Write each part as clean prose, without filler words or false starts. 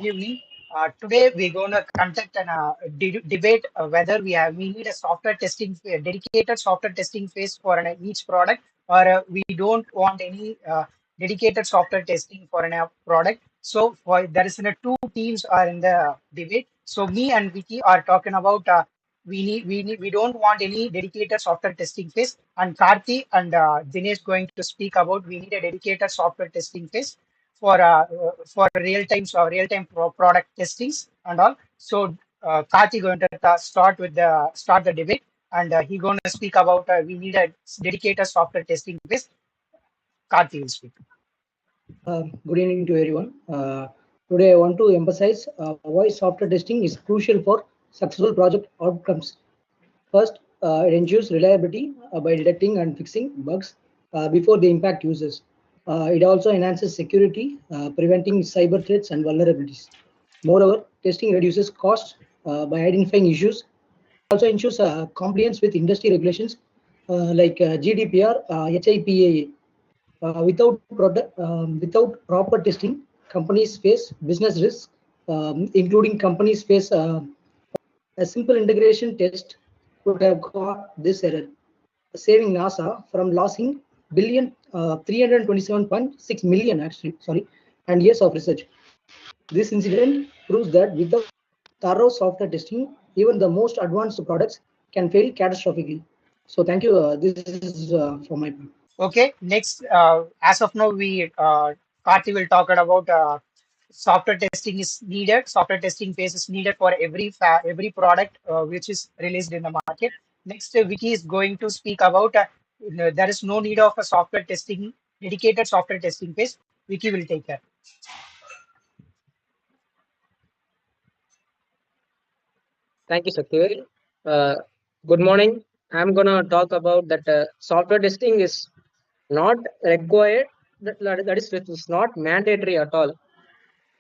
evening. Today we're going to conduct an debate whether we need a software testing dedicated software testing phase for each product, or we don't want any dedicated software testing for a product. So there is two teams are in the debate. So me and Vicky are talking about we don't want any dedicated software testing phase, and Karthi and Dinesh going to speak about we need a dedicated software testing phase for real time product testings and all. So Karthi going to start the debate, and he going to speak about we need a dedicated software testing phase. Karthi will speak. Good evening to everyone. Today I want to emphasize why software testing is crucial for successful project outcomes. First, it ensures reliability by detecting and fixing bugs before they impact users. It also enhances security, preventing cyber threats and vulnerabilities. Moreover, testing reduces costs by identifying issues. Also ensures compliance with industry regulations like GDPR, HIPAA. Without proper testing, companies face business risks, including companies face a simple integration test could have caught this error, saving NASA from losing 327.6 million and years of research. This incident proves that without thorough software testing, even the most advanced products can fail catastrophically. So thank you. This is from my part. Okay, next, as of now, Karthi will talk about software testing is needed. Software testing phase is needed for every product which is released in the market. Next, Vicky is going to speak about there is no need of a software testing dedicated software testing phase. Vicky will take care. Thank you, Sakthivel. Good morning. I'm going to talk about that software testing is not required. That is, it is not mandatory at all.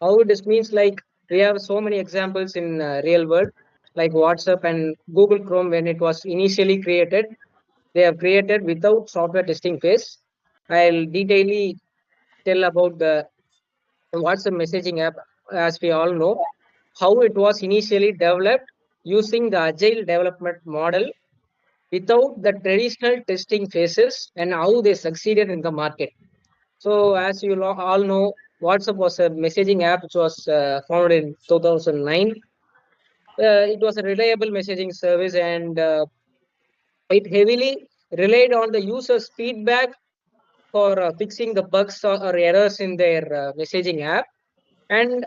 How this means, like, we have so many examples in real world, like WhatsApp and Google Chrome. When it was initially created, they have created without software testing phase. I'll detailedly tell about the WhatsApp messaging app. As we all know, how it was initially developed using the agile development model without the traditional testing phases, and how they succeeded in the market. So, as you all know, WhatsApp was a messaging app which was founded in 2009. It was a reliable messaging service, and it heavily relied on the users' feedback for fixing the bugs or errors in their messaging app. And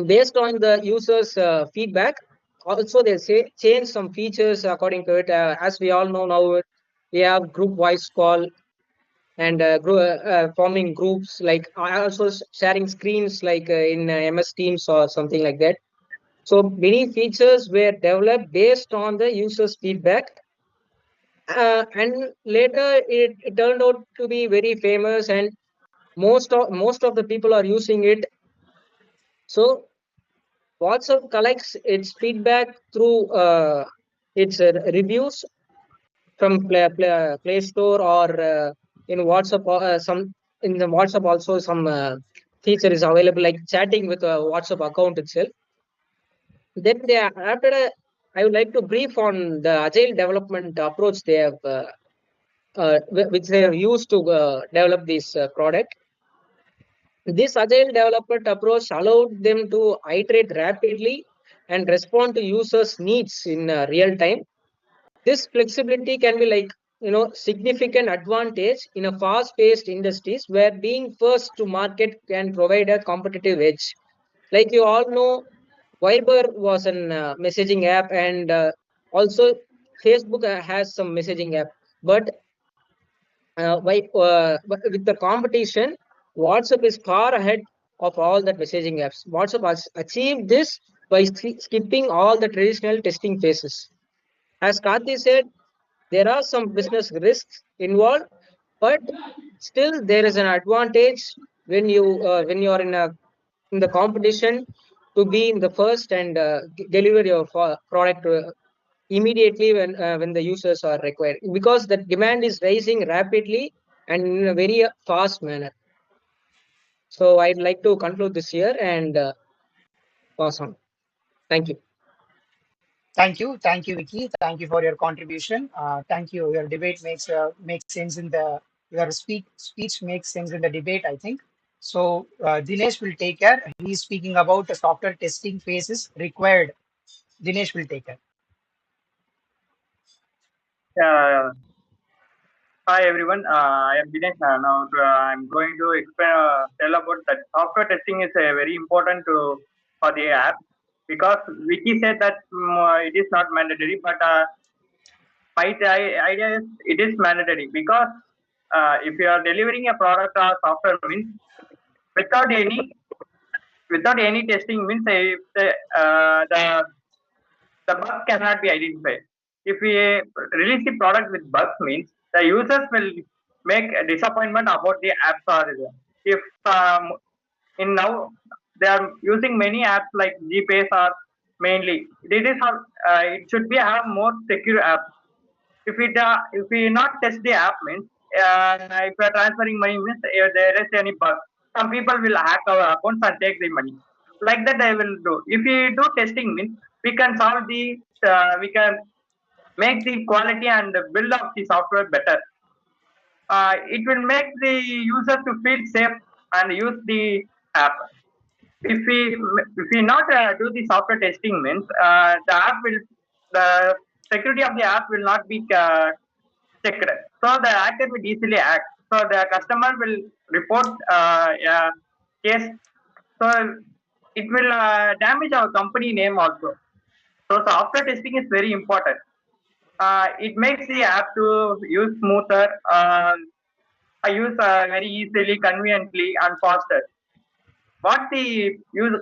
based on the users' feedback, also they change some features according to it. As we all know now, we have group voice call and forming groups, like also sharing screens like in MS Teams or something like that. So many features were developed based on the users' feedback. And later it turned out to be very famous, and most of the people are using it. So WhatsApp collects its feedback through its reviews from Play Store, or in WhatsApp. Some in the WhatsApp also some feature is available, like chatting with a WhatsApp account itself. Then I would like to brief on the agile development approach they have, which they have used to develop this product. This agile development approach allowed them to iterate rapidly and respond to users' needs in real time. This flexibility can be, like, significant advantage in a fast-paced industries where being first to market can provide a competitive edge. Like you all know, Viber was an messaging app, and also Facebook has some messaging app. But with the competition, WhatsApp is far ahead of all the messaging apps. WhatsApp has achieved this by skipping all the traditional testing phases. As Karthi said, there are some business risks involved, but still there is an advantage when you are in the competition to be in the first and deliver your product immediately when the users are required, because the demand is rising rapidly and in a very fast manner. So I'd like to conclude this here and pass on. Thank you. Thank you, Vicky. Thank you for your contribution. Thank you. Your debate makes sense in the your speech makes sense in the debate, I think. So Dinesh will take care. He is speaking about the software testing phases required. Dinesh will take care. Yeah, hi everyone. I am Dinesh. Now I'm going to explain, tell about that software testing is very important for the app because Vicky said that it is not mandatory, but idea is it is mandatory because if you are delivering a product or software means without any without any testing means if the bug cannot be identified. If we release the product with bugs means the users will make a disappointment about the apps or if in now they are using many apps like GPS or mainly it is how it should be have more secure apps. If we not test the app means if we are transferring money means if there is any bug, some people will hack our accounts and take the money. Like that I will do. If we do testing means we can solve the we can make the quality and the build of the software better. It will make the user to feel safe and use the app. If we not do the software testing means the security of the app will not be checked. So the hacker will easily act. So the customer will report a case. So it will damage our company name also. So software testing is very important. It makes the app to use smoother, I use very easily, conveniently, and faster. What the users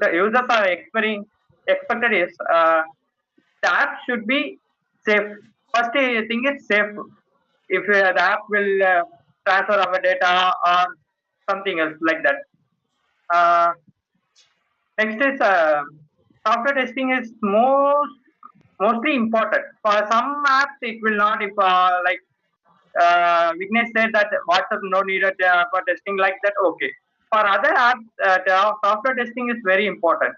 are expected is the app should be safe. First thing is safe. If the app will transfer our data or something else like that. Uh, Next is software testing is mostly important. For some apps, it will not. If like Vignesh said that WhatsApp no needed for testing like that. Okay. For other apps, software testing is very important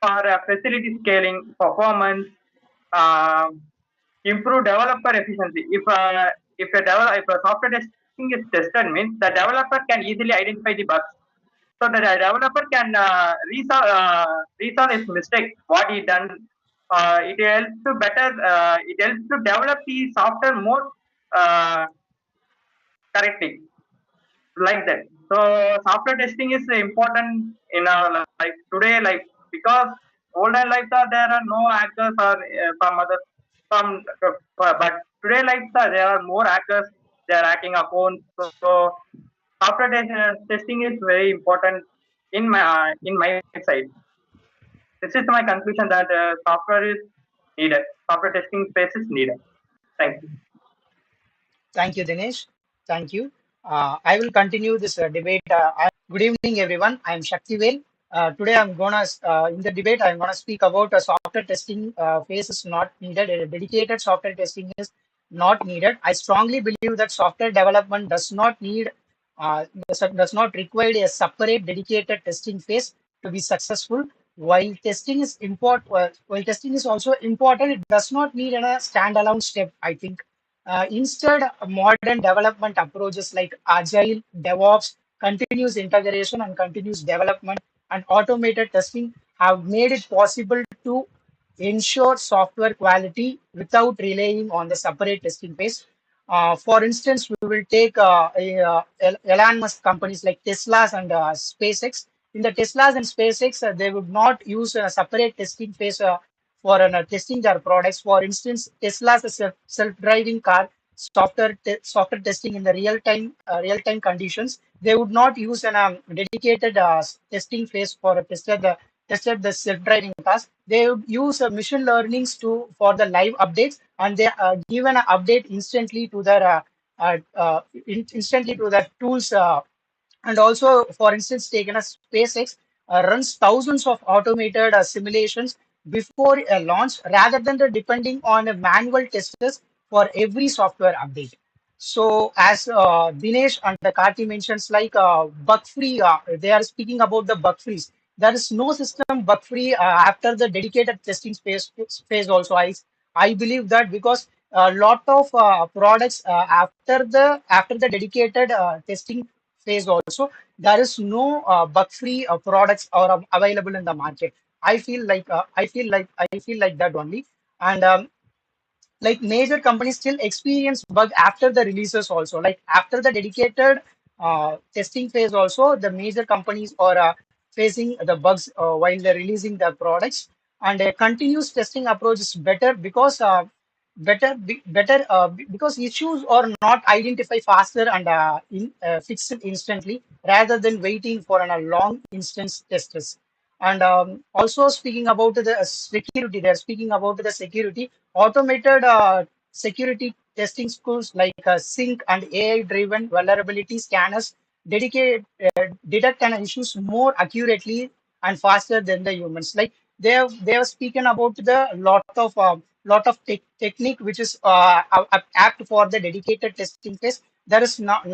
for facility scaling, performance, um improve developer efficiency. If a software testing is tested means the developer can easily identify the bugs. So the developer can resolve his mistake, what he done. It helps to develop the software more uh, correctly like that. So software testing is important in our life today, like because older lives are there are no hackers or some other some but today lives are there are more hackers. They are hacking accounts. So software testing is very important in my side. This is my conclusion that software is needed. Software testing space is needed. Thank you. Thank you, Dinesh. Thank you. I will continue this debate. Good evening, everyone. I am Sakthivel. Today, in the debate, I'm gonna speak about a software testing phase is not needed. A dedicated software testing is not needed. I strongly believe that software development does not require a separate dedicated testing phase to be successful. While testing is also important, it does not need a standalone step, I think. Instead, modern development approaches like agile, DevOps, continuous integration, and continuous development and automated testing have made it possible to ensure software quality without relying on the separate testing phase. For instance, we will take Elon Musk companies like Tesla's and SpaceX. In the Teslas and SpaceX, they would not use a separate testing phase for testing their products. For instance, Tesla's self-driving car software testing in the real time conditions. They would not use an dedicated testing phase for a tested the self-driving cars. They would use machine learnings to for the live updates, and they give an update instantly to their instantly to the tools. And also, for instance, taken a SpaceX runs thousands of automated simulations before a launch rather than the depending on a manual testers for every software update. So as Dinesh and Karthi mentions, like bug free, they are speaking about the bug freeze. There is no system bug free after the dedicated testing phase also. I believe that because a lot of products after the dedicated testing phase also, there is no bug free products are available in the market. I feel like that only. And like major companies still experience bug after the releases also, like after the dedicated testing phase also, the major companies are facing the bugs while they're releasing the products. And a continuous testing approach is better because because issues are not identified faster and fixed instantly rather than waiting for a long instance tests. And also speaking about the security, they're speaking about the security. Automated security testing tools like Sync and AI-driven vulnerability scanners detect an issues more accurately and faster than the humans. Like they have spoken about the lot of technique which is apt for the dedicated testing phase. There is not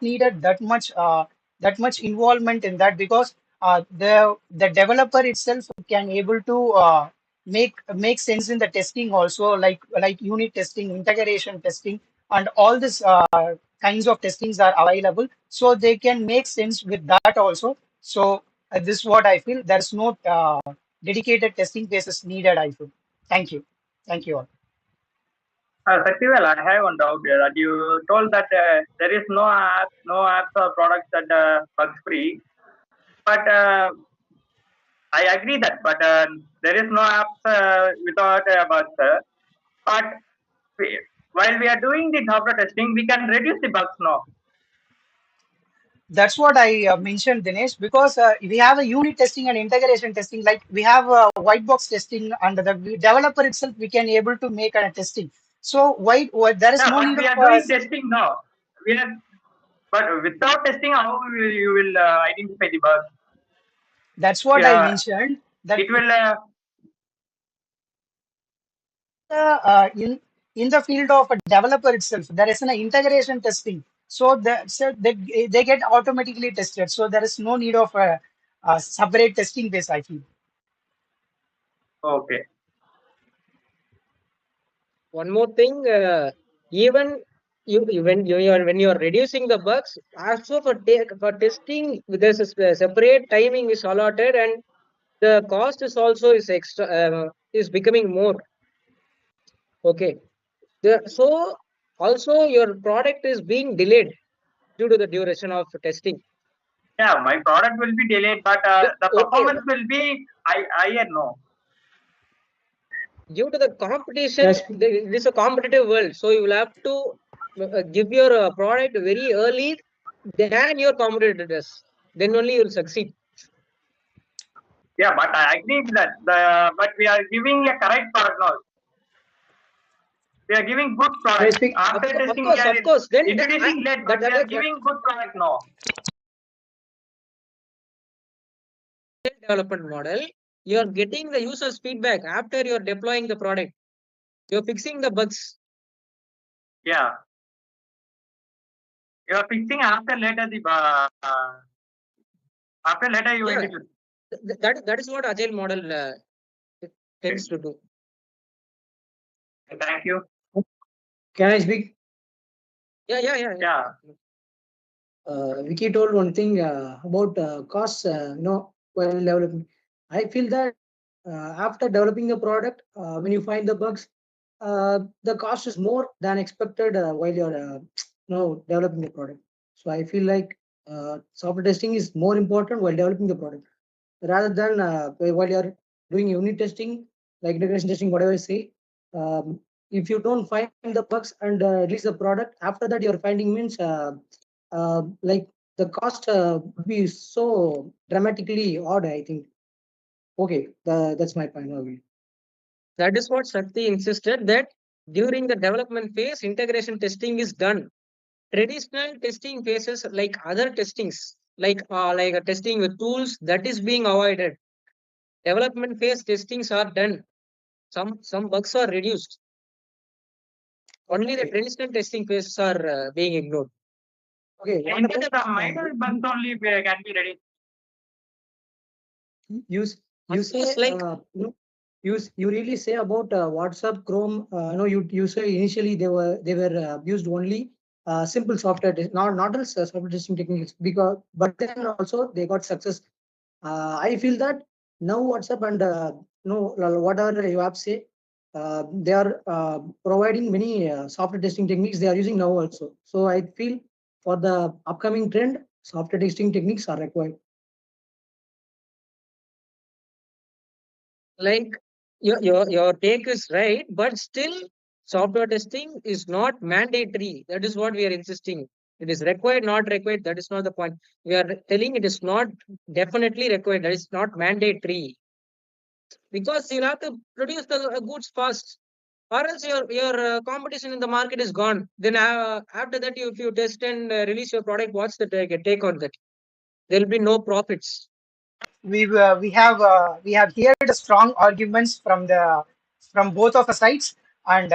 needed that much involvement in that because the developer itself can able to make sense in the testing also, like unit testing, integration testing, and all this kinds of testings are available, so they can make sense with that also. So this is what I feel. There's no dedicated testing phases needed, I feel. Thank you all. Sakthivel, I have one doubt here. That you told that there is no apps or products that bugs free. But I agree that. But there is no apps without bugs. But while we are doing the software testing, we can reduce the bugs now. That's what I mentioned, Dinesh, because we have a unit testing and integration testing. Like we have white box testing, and the developer itself we can able to make a testing. So why there is Yeah, no but need we of are doing testing now. We are, but without testing, how you will identify the bugs? that's what I Yeah, mentioned. That it will. in the field of a developer itself, there is an integration testing. So they get automatically tested. So there is no need of a separate testing base, I feel. Okay. One more thing, even when you are reducing the bugs, also for testing, there's a separate timing is allotted, and the cost is also is extra is becoming more. Okay, so also your product is being delayed due to the duration of testing. Yeah, my product will be delayed, but the Okay, performance will be higher. No. due to the competition, Yes, it is a competitive world, so you will have to give your product very early than your competitors, then only you will succeed. Yeah, but I agree with that. But we are giving a correct product now. We are giving good can I product. speak? After Of testing, we course, are of course. Then introducing late, but we are that giving good product now. development model, you are getting the user's feedback after you are deploying the product. You are fixing the bugs. Yeah, you are fixing after later the after later you Yeah, introduce. that is what agile model Okay. tends to do. Thank you. Can I speak? Yeah. Vicky told one thing about costs, while developing. I feel that after developing the product, when you find the bugs, the cost is more than expected while you're, developing the product. So I feel like software testing is more important while developing the product rather than while you're doing unit testing, like integration testing, whatever I say. If you don't find the bugs and release the product, after that you're finding means like the cost would be so dramatically odd, I think. Okay, that's my point of view. That is what Sakti insisted, that during the development phase, integration testing is done. Traditional testing phases, like other testings, like a testing with tools, that is being avoided. Development phase testings are done. Some bugs are reduced. Only the traditional testing phases are being ignored. Okay. In case the minor bugs only can be ready. You say you really say about WhatsApp, Chrome. No, you say initially they were used only simple software, not else software testing techniques, because but then also they got success. I feel that now WhatsApp and no whatever you have say, they are providing many software testing techniques they are using now also. So I feel for the upcoming trend, software testing techniques are required. Like your take is right, but still software testing is not mandatory. That is what we are insisting. It is required, not required. That is not the point. We are telling it is not definitely required. That is not mandatory, because you'll have to produce the goods fast, or else your competition in the market is gone. Then after that, if you test and release your product, what's the take on that? There will be no profits. We have heard strong arguments from both of the sides, and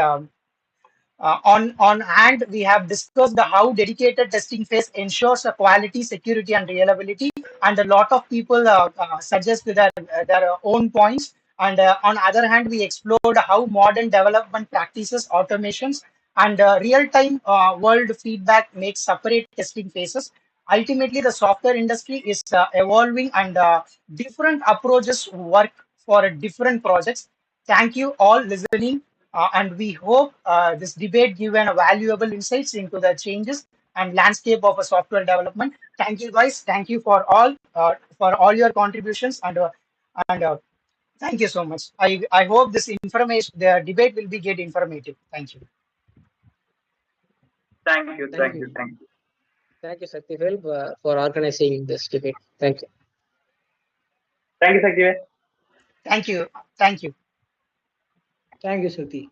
on hand, we have discussed the how dedicated testing phase ensures the quality, security, and reliability. And a lot of people suggest their own points. And on other hand, we explored how modern development practices, automations, and real-time world feedback make separate testing phases. Ultimately, the software industry is evolving, and different approaches work for different projects. Thank you all listening, and we hope this debate given a valuable insights into the changes and landscape of a software development. Thank you, guys. Thank you for all your contributions, and thank you so much. I hope this information, the debate will be get informative. Thank you. Thank you, Thank thank you. you, thank you. Thank you, Sakthivel, for organizing this debate. Thank you. Thank you, Sakthivel. Thank you. Thank you. Thank you, Shruti.